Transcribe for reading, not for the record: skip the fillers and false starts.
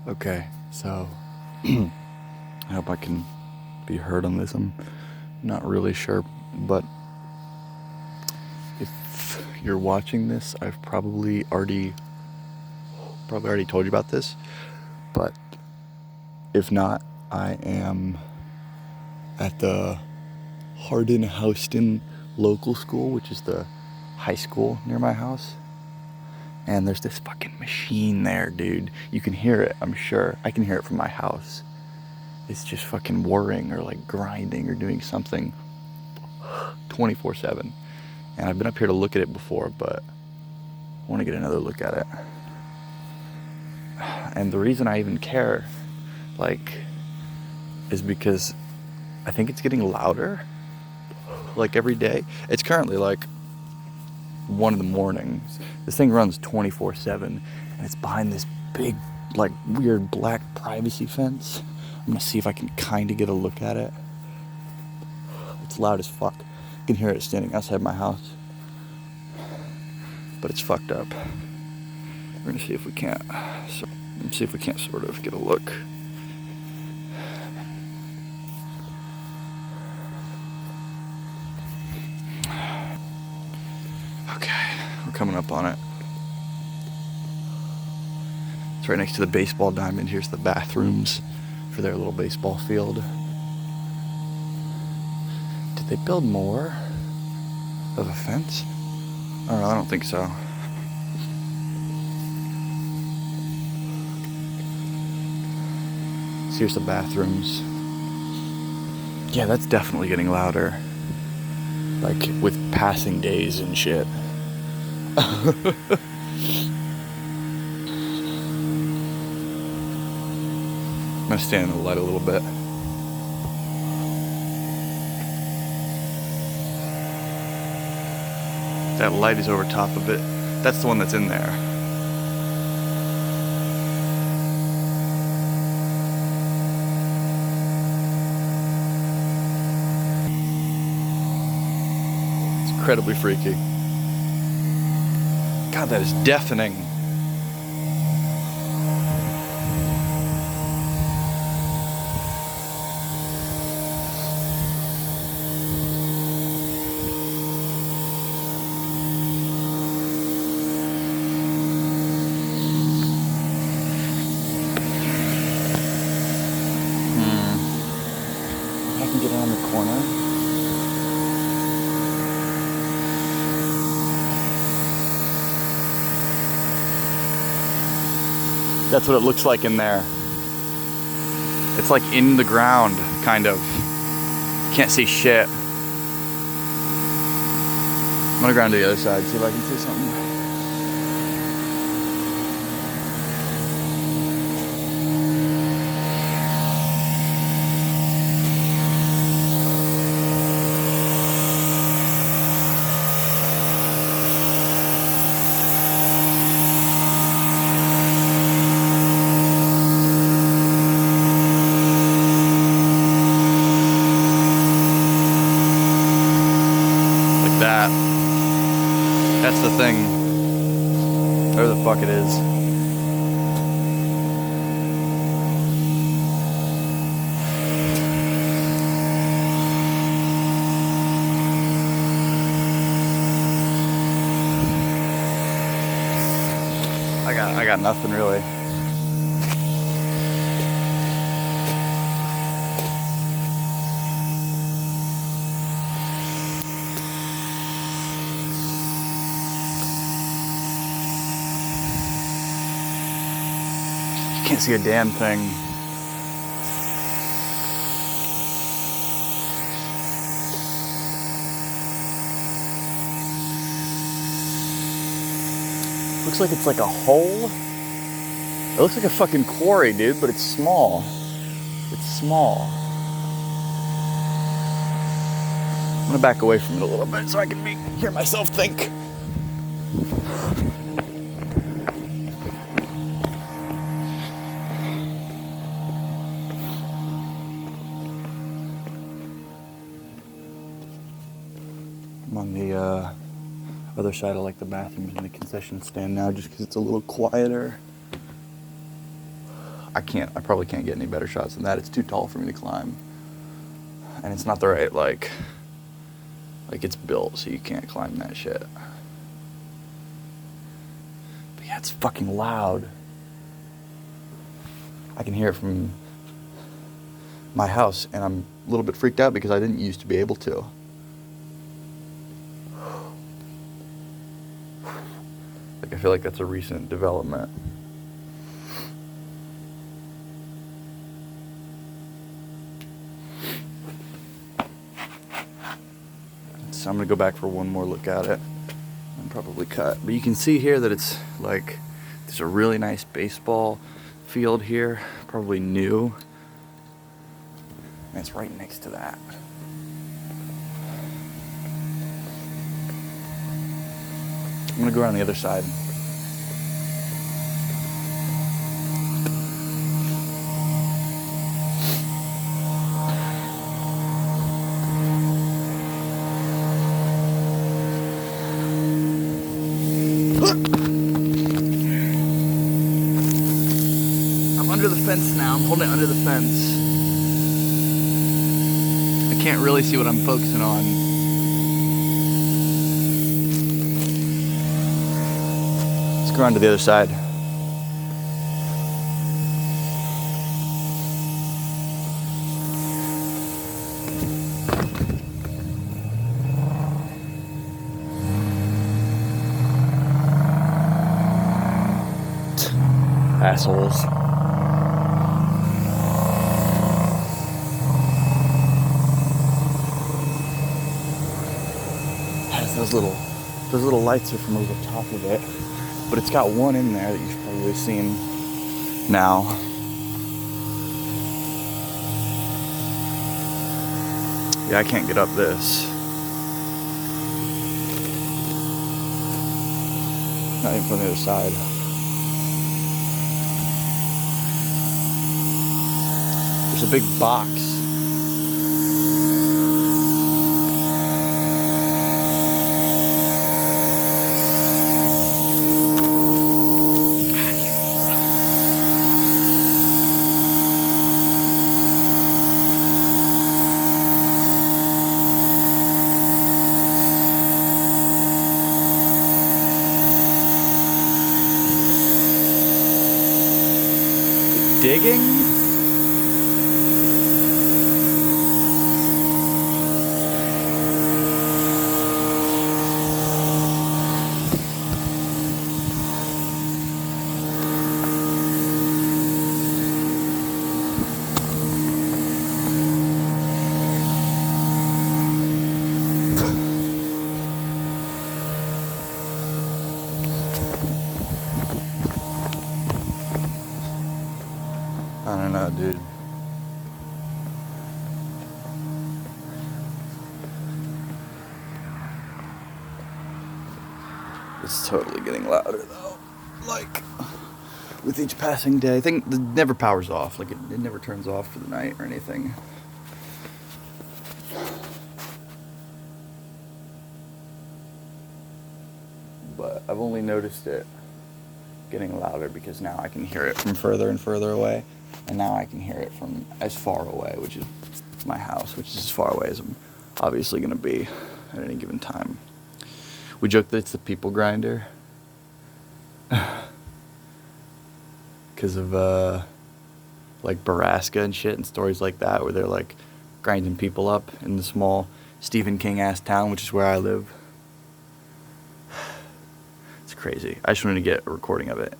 Okay, so I hope I can be heard on this. I'm not really sure, but if you're watching this, I've probably already told you about this, but if not, I am at the Hardin Houston Local School, which is the high school near my house. And there's this fucking machine there, dude. You can hear it, I'm sure. I can hear it from my house. It's just fucking whirring or like grinding or doing something 24/7. And I've been up here to look at it before, but I want to get another look at it. And the reason I even care, is because I think it's getting louder, every day. It's currently 1 in the morning. This thing runs 24/7, and it's behind this big, weird black privacy fence. I'm gonna see if I can kind of get a look at it. It's loud as fuck. You can hear it standing outside my house, but it's fucked up. We're gonna see if we can't. Sort of get a look. Okay, we're coming up on it. It's right next to the baseball diamond. Here's the bathrooms for their little baseball field. Did they build more of a fence? Oh, I don't think so. So here's the bathrooms. Yeah, that's definitely getting louder. With passing days and shit. I'm gonna stand in the light a little bit. That light is over top of it. That's the one that's in there. It's incredibly freaky. God, that is deafening. I can get around the corner. That's what it looks like in there. It's in the ground, kind of. Can't see shit. I'm gonna go around to the other side, see if I can see something. That's the thing. Whatever the fuck it is. I got nothing really. Can't see a damn thing. Looks like it's a hole. It looks like a fucking quarry, dude, but it's small. It's small. I'm gonna back away from it a little bit so I can hear myself think. I'm on the other side of the bathrooms and the concession stand now just because it's a little quieter. I probably can't get any better shots than that. It's too tall for me to climb. And it's not the right, like it's built so you can't climb that shit. But yeah, it's fucking loud. I can hear it from my house, and I'm a little bit freaked out because I didn't used to be able to. Like, I feel like that's a recent development. So I'm gonna go back for one more look at it and probably cut. But you can see here that it's like, there's a really nice baseball field here, probably new. And it's right next to that. I'm gonna go around the other side. I'm under the fence now. I'm holding it under the fence. I can't really see what I'm focusing on. Let's go around to the other side. Assholes. Has those little lights are from over the top of it, but it's got one in there that you've probably seen now. Yeah, I can't get up this. Not even from the other side. There's a big box. Digging? I don't know, dude. It's totally getting louder though. Like, with each passing day, I think it never powers off. Like, it never turns off for the night or anything. But I've only noticed it getting louder because now I can hear it from further and further away. And now I can hear it from as far away, which is my house, which is as far away as I'm obviously going to be at any given time. We joke that it's the people grinder. Because of, like, Baraska and shit and stories like that, where they're, like, grinding people up in the small Stephen King-ass town, which is where I live. It's crazy. I just wanted to get a recording of it